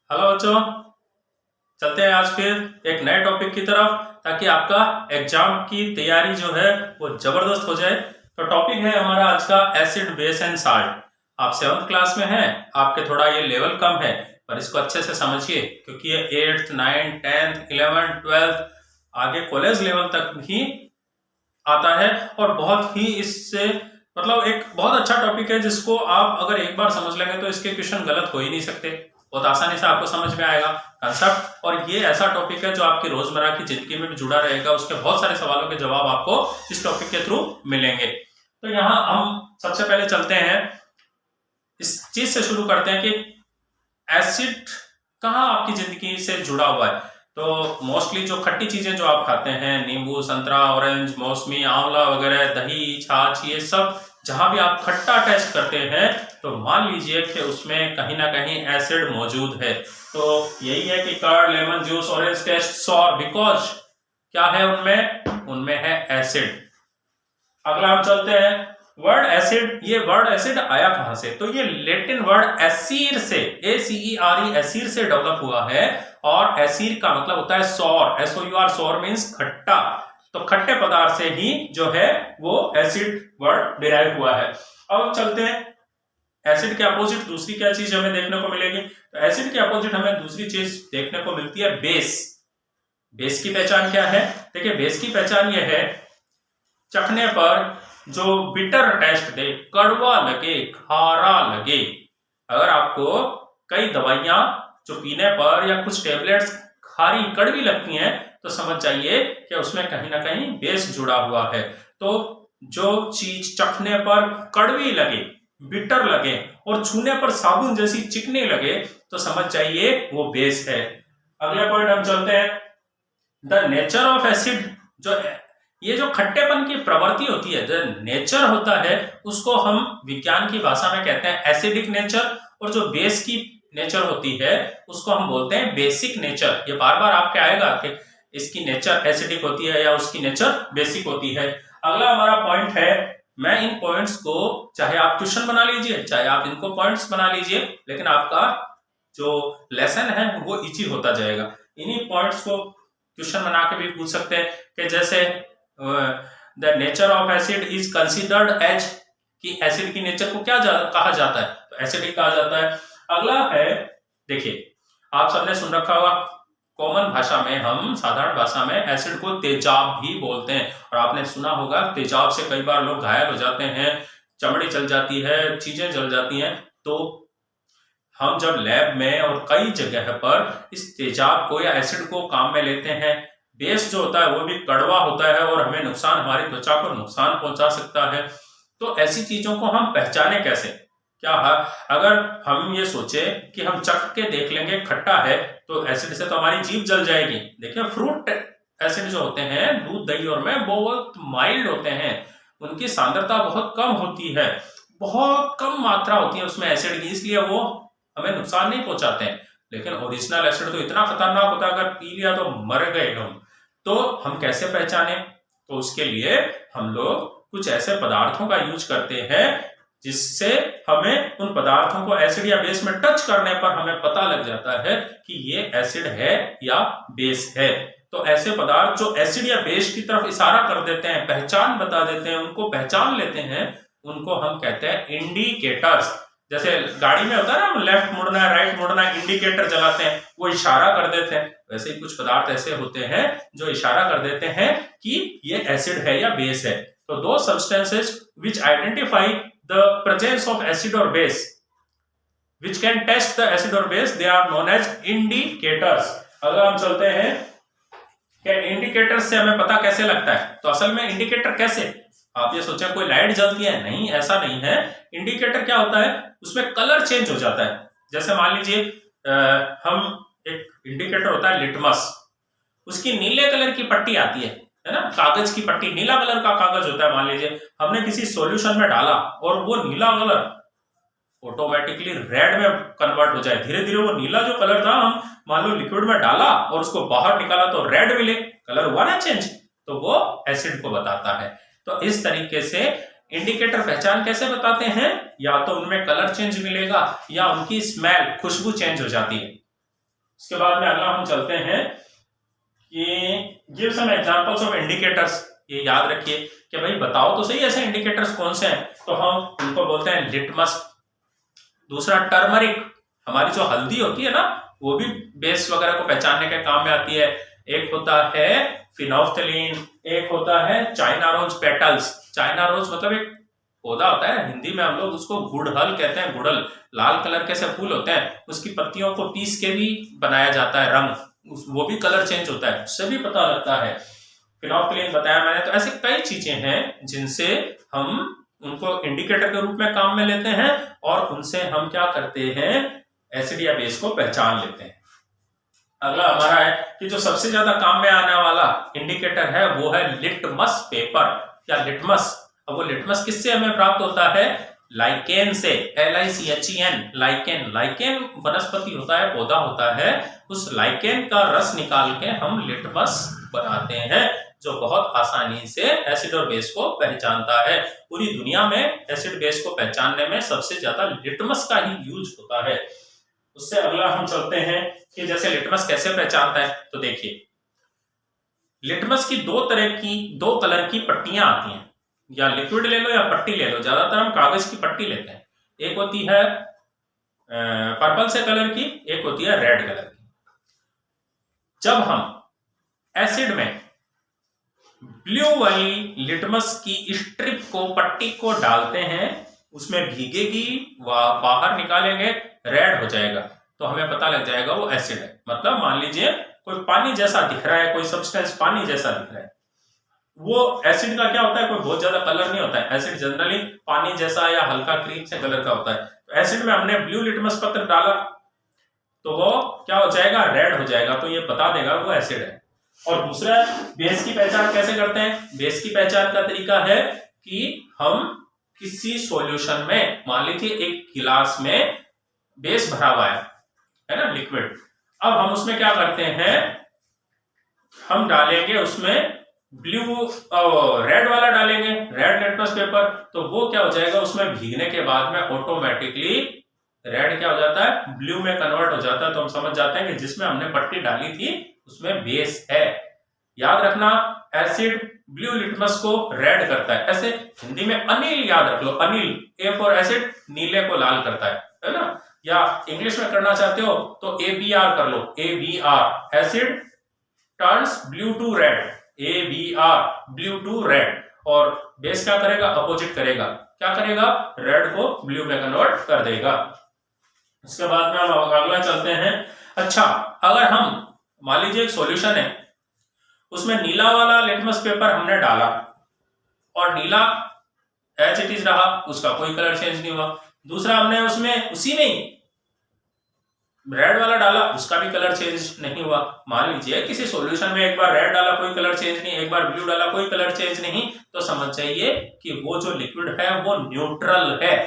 Hello बच्चों, चलते हैं आज फिर एक नए टॉपिक की तरफ ताकि आपका एग्जाम की तैयारी जो है वो जबरदस्त हो जाए। तो टॉपिक है हमारा आज का एसिड बेस एंड साल्ट। आप 7th क्लास में हैं, आपके थोड़ा ये लेवल कम है पर इसको अच्छे से समझिए क्योंकि ये 8th 9th 10th 11th 12th आगे कॉलेज लेवल तक भी आता है और बहुत ही इससे मतलब एक बहुत अच्छा टॉपिक है जिसको आप अगर एक बार समझ लेंगे तो इसके क्वेश्चन गलत हो ही नहीं सकते। बहुत आसानी से आपको समझ में आएगा कंसेप्ट, और ये ऐसा टॉपिक है जो आपकी रोजमर्रा की जिंदगी में भी जुड़ा रहेगा। उसके बहुत सारे सवालों के जवाब आपको इस टॉपिक के थ्रू मिलेंगे। तो यहाँ हम सबसे पहले चलते हैं, इस चीज से शुरू करते हैं कि एसिड कहाँ आपकी जिंदगी से जुड़ा हुआ है। तो मोस्टली जो खट्टी चीजें जो आप खाते हैं, नींबू, संतरा, ऑरेंज, मौसमी, आंवला वगैरह, दही, छाछ, ये सब जहां भी आप खट्टा टेस्ट करते हैं तो मान लीजिए कि उसमें कहीं ना कहीं एसिड मौजूद है। तो यही है कि curd, lemon juice, orange taste sour because क्या है उनमें है एसिड। अगला हम चलते हैं वर्ड एसिड। ये वर्ड एसिड आया कहां से? तो ये लैटिन वर्ड एसीर से, ACERE, एसीर से डेवलप हुआ है। और एसीर का मतलब होता है सौर, SOUR, सौर मीन्स खट्टा। तो खट्टे पदार्थ से ही जो है वो एसिड वर्ड डिराइव हुआ है। अब चलते हैं एसिड के अपोजिट दूसरी क्या चीज हमें देखने को मिलेगी। तो एसिड के अपोजिट हमें दूसरी चीज देखने को मिलती है बेस। बेस की पहचान क्या है? देखिए, बेस की पहचान यह है चखने पर जो बिटर टेस्ट दे, कड़वा लगे, खारा लगे। अगर आपको कई दवाइयां जो पीने पर या कुछ टेबलेट्स खारी कड़वी लगती हैं तो समझ जाइए कि उसमें कहीं ना कहीं बेस जुड़ा हुआ है। तो जो चीज चखने पर कड़वी लगे, बिटर लगे और छूने पर साबुन जैसी चिकनी लगे तो समझ जाइए वो बेस है। अगले पॉइंट हम चलते हैं, द नेचर ऑफ एसिड। ये जो खट्टेपन की प्रवृत्ति होती है, जो नेचर होता है, उसको हम विज्ञान की भाषा में कहते हैं एसिडिक नेचर। और जो बेस की नेचर होती है उसको हम बोलते हैं बेसिक नेचर। ये बार बार आपके आएगा कि इसकी नेचर एसिडिक होती है या उसकी नेचर बेसिक होती है। अगला हमारा पॉइंट है, मैं इन पॉइंट्स को चाहे आप क्वेश्चन बना लीजिए चाहे आप इनको पॉइंट्स बना लीजिए, लेकिन आपका जो लेसन है वो इजी होता जाएगा। इन्हीं पॉइंट्स को क्वेश्चन बना के भी पूछ सकते हैं कि जैसे the nature of acid is considered as, कि एसिड की नेचर को क्या कहा जाता है? तो एसिडिक कहा जाता है। अगला है, देखिए आप सबने सुन रखा होगा कॉमन भाषा में, हम साधारण भाषा में एसिड को तेजाब भी बोलते हैं। और आपने सुना होगा तेजाब से कई बार लोग घायल हो जाते हैं, चमड़ी जल जाती है, चीजें जल जाती हैं। तो हम जब लैब में और कई जगह पर इस तेजाब को या एसिड को काम में लेते हैं, बेस जो होता है वो भी कड़वा होता है और हमें नुकसान, हमारी त्वचा को नुकसान पहुंचा सकता है। तो ऐसी चीजों को हम पहचाने कैसे? क्या है, अगर हम ये सोचे कि हम चख के देख लेंगे खट्टा है तो एसिड से तो हमारी जीभ जल जाएगी। देखिए, फ्रूट एसिड जो होते हैं दूध, दही और में बहुत माइल्ड होते हैं, उनकी सांद्रता बहुत कम होती है, बहुत कम मात्रा होती है उसमें एसिड की, इसलिए वो हमें नुकसान नहीं पहुंचाते हैं। लेकिन ओरिजिनल एसिड तो इतना खतरनाक होता है, अगर पी लिया तो मर गए हम। तो हम कैसे पहचाने? तो उसके लिए हम लोग कुछ ऐसे पदार्थों का यूज करते हैं जिससे हमें उन पदार्थों को एसिड या बेस में टच करने पर हमें पता लग जाता है कि ये एसिड है या बेस है। तो ऐसे पदार्थ जो एसिड या बेस की तरफ इशारा कर देते हैं, पहचान बता देते हैं, उनको पहचान लेते हैं, उनको हम कहते हैं इंडिकेटर्स। जैसे गाड़ी में होता है ना, लेफ्ट मुड़ना है, राइट मुड़ना है, इंडिकेटर जलाते हैं, वो इशारा कर देते हैं। वैसे ही कुछ पदार्थ ऐसे होते हैं जो इशारा कर देते हैं कि ये एसिड है या बेस है। तो दो substances which identify the presence of acid और base, which can test the acid और base, they are known as indicators. अगर हम चलते हैं कि इंडिकेटर से हमें पता कैसे लगता है, तो असल में इंडिकेटर कैसे, आप ये सोचा कोई लाइट जलती है, नहीं, ऐसा नहीं है। इंडिकेटर क्या होता है, उसमें कलर चेंज हो जाता है। जैसे मान लीजिए हम एक इंडिकेटर होता है लिटमस, उसकी नीले कलर की पट्टी आती है ना, कागज की पट्टी, नीला कलर का कागज होता है। मान लीजिए हमने किसी सॉल्यूशन में डाला और वो नीला कलर ऑटोमेटिकली रेड में कन्वर्ट हो जाए, धीरे धीरे वो नीला जो कलर था, हम मान लो लिक्विड में डाला और उसको बाहर निकाला तो रेड मिले, कलर हुआ ना चेंज, तो वो एसिड को बताता है। तो इस तरीके से इंडिकेटर पहचान कैसे बताते हैं, या तो उनमें कलर चेंज मिलेगा या उनकी स्मेल, खुशबू चेंज हो जाती है। उसके बाद में अगला हम चलते हैं कि give some examples of indicators. ये याद रखिए कि भाई बताओ तो सही ऐसे इंडिकेटर्स कौन से हैं, तो हम उनको बोलते हैं लिटमस। दूसरा टर्मरिक, हमारी जो हल्दी होती है ना वो भी बेस वगैरह को पहचानने के काम में आती है। एक होता है फिनोफ्थलीन, एक होता है China rose petals. China rose मतलब एक पौधा होता है, हिंदी में हम लोग उसको गुड़हल कहते हैं। गुड़हल लाल कलर के से फूल होते हैं, उसकी पत्तियों को पीस के भी बनाया जाता है रंग, वो भी कलर चेंज होता है, उससे भी पता लगता है। फिनोफ्थलीन बताया मैंने। तो ऐसी कई चीजें हैं जिनसे हम उनको इंडिकेटर के रूप में काम में लेते हैं और उनसे हम क्या करते हैं, एसिड या बेस को पहचान लेते हैं। अगला हमारा है कि जो सबसे ज्यादा काम में आने वाला इंडिकेटर है वो है लिटमस पेपर या लिटमस। अब वो लिटमस किससे हमें प्राप्त होता है, लाइकेन से, LICHEN, लाइकेन। लाइकेन वनस्पति होता है, पौधा होता है, उस लाइकेन का रस निकाल के हम लिटमस बनाते हैं जो बहुत आसानी से एसिड और बेस को पहचानता है। पूरी दुनिया में एसिड बेस को पहचानने में सबसे ज्यादा लिटमस का ही यूज होता है। उससे अगला हम चलते हैं कि जैसे लिटमस कैसे पहचानता है। तो देखिए लिटमस की दो कलर की पट्टियां आती हैं, या लिक्विड ले लो या पट्टी ले लो, ज्यादातर हम कागज की पट्टी लेते हैं। एक होती है पर्पल से कलर की, एक होती है रेड कलर की। जब हम एसिड में ब्लू वाली लिटमस की स्ट्रिप को, पट्टी को डालते हैं, उसमें भीगेगी, बाहर निकालेंगे, रेड हो जाएगा, तो हमें पता लग जाएगा वो एसिड है। मतलब मान लीजिए कोई पानी जैसा दिख रहा है, कोई सब्सटेंस पानी जैसा दिख रहा है, वो एसिड का क्या होता है, कोई बहुत ज्यादा कलर नहीं होता है। एसिड जनरली पानी जैसा या हल्का क्रीम से कलर का होता है। तो एसिड में हमने ब्लू लिटमस पत्र डाला तो वो क्या हो जाएगा, रेड हो जाएगा, तो ये बता देगा वो एसिड है। और दूसरा बेस की पहचान कैसे करते हैं। बेस की पहचान का तरीका है कि हम किसी सॉल्यूशन में, मान लीजिए एक गिलास में बेस भरा हुआ है ना, लिक्विड। अब हम उसमें क्या करते हैं, हम डालेंगे उसमें ब्लू रेड वाला डालेंगे, रेड लिटमस पेपर, तो वो क्या हो जाएगा, उसमें भीगने के बाद में ऑटोमेटिकली रेड क्या हो जाता है, ब्लू में कन्वर्ट हो जाता है। तो हम समझ जाते हैं कि जिसमें हमने पट्टी डाली थी उसमें बेस है। याद रखना, एसिड ब्लू लिटमस को रेड करता है। ऐसे हिंदी में अनिल याद रख लो, अनिल, ए फॉर एसिड, नीले को लाल करता है ना। या इंग्लिश में करना चाहते हो तो ABR कर लो, ABR, acid turns blue to red, ABR, blue to red. और बेस क्या करेगा, अपोजिट करेगा, क्या करेगा, रेड को ब्लू में कन्वर्ट कर देगा। उसके बाद में हम अगला चलते हैं। अच्छा, अगर हम मान लीजिए एक सॉल्यूशन है, उसमें नीला वाला लिटमस पेपर हमने डाला और नीला एज इट इज रहा, उसका कोई कलर चेंज नहीं हुआ। दूसरा हमने उसमें उसी में ही रेड वाला डाला, उसका भी कलर चेंज नहीं हुआ। मान लीजिए किसी सॉल्यूशन में एक बार रेड डाला कोई कलर चेंज नहीं, एक बार ब्लू डाला कोई कलर चेंज नहीं, तो समझ जाइए कि वो जो लिक्विड है वो न्यूट्रल है,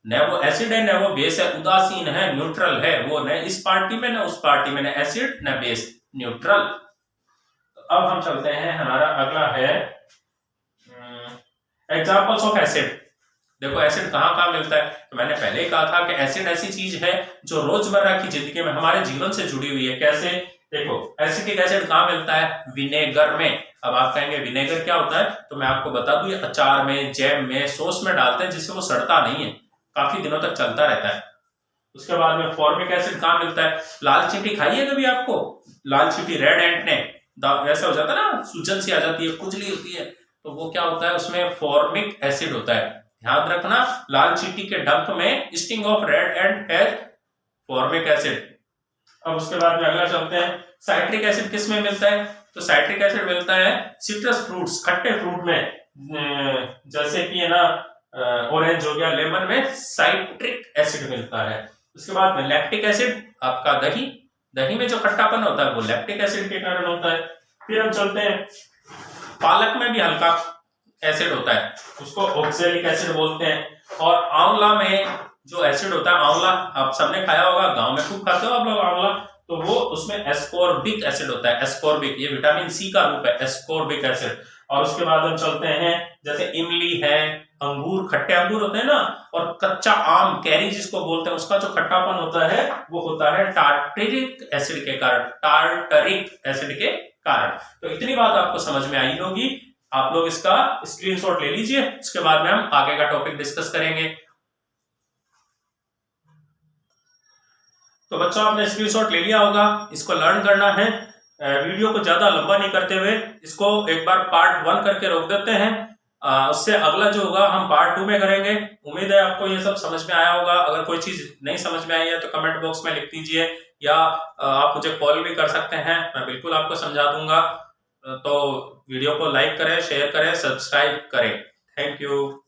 न वो एसिड है न वो बेस है, उदासीन है, न्यूट्रल है। वो न इस पार्टी में न उस पार्टी में, न एसिड न बेस, न्यूट्रल। अब हम चलते हैं, हमारा अगला है एग्जांपल्स ऑफ एसिड। देखो एसिड कहाँ कहाँ मिलता है। तो मैंने पहले ही कहा था कि एसिड ऐसी चीज है जो रोजमर्रा की जिंदगी में हमारे जीवन से जुड़ी हुई है। कैसे, देखो एसिटिक एसिड कहाँ मिलता है, विनेगर में। अब आप कहेंगे विनेगर क्या होता है, तो मैं आपको बता दूं, ये अचार में, जैम में, सॉस में डालते हैं जिससे वो सड़ता नहीं है, काफी दिनों तक चलता रहता है। उसके बाद में फॉर्मिक एसिड कहाँ मिलता है, लाल चींटी खाई है कभी आपको, लाल चींटी, रेड एंट ने वैसा हो जाता है ना, सूजन सी आ जाती है, खुजली होती है, तो वो क्या होता है, उसमें फॉर्मिक एसिड होता है। ध्यान रखना, लाल चींटी के डंक में स्टिंग ऑफ रेड एंट है फॉर्मिक एसिड। अब उसके बाद में अगला चलते हैं, साइट्रिक एसिड किस में मिलता है। तो साइट्रिक एसिड मिलता है सिट्रस फ्रूट्स, खट्टे फ्रूट में, जैसे कि है ना ऑरेंज हो गया, लेमन में साइट्रिक एसिड मिलता है। उसके बाद में लैक्टिक एसिड, आपका दही, दही में जो खट्टापन होता है वो लैक्टिक एसिड के कारण होता है। फिर हम चलते हैं, पालक में भी हल्का एसिड होता है, उसको ऑक्सैलिक एसिड बोलते हैं। और आंवला में जो एसिड होता है, आंवला आप सबने खाया होगा, गांव में खूब खाते हो आप लोग आंवला, तो वो उसमें एस्कॉर्बिक एसिड होता है, एस्कॉर्बिक, ये विटामिन सी का रूप है, एस्कॉर्बिक एसिड। और उसके बाद हम चलते हैं, जैसे इमली है, अंगूर, खट्टे अंगूर होते हैं ना, और कच्चा आम, कैरी जिसको बोलते हैं, उसका जो खट्टापन होता है वो होता है टार्टरिक एसिड के कारण, टार्टरिक एसिड के कारण। तो इतनी बात आपको समझ में आई होगी। आप लोग इसका स्क्रीनशॉट ले लीजिए, उसके बाद में हम आगे का टॉपिक डिस्कस करेंगे। तो बच्चों आपने स्क्रीनशॉट ले लिया होगा, इसको लर्न करना है। वीडियो को ज्यादा लंबा नहीं करते हुए इसको एक बार पार्ट 1 करके रोक देते हैं। उससे अगला जो होगा हम पार्ट 2 में करेंगे। उम्मीद है आपको ये सब समझ में आया होगा। अगर कोई चीज नहीं समझ में आई है तो कमेंट बॉक्स में लिख दीजिए, या आप मुझे कॉल भी कर सकते हैं, मैं बिल्कुल आपको समझा दूंगा। तो वीडियो को लाइक करें, शेयर करें, सब्सक्राइब करें। Thank you.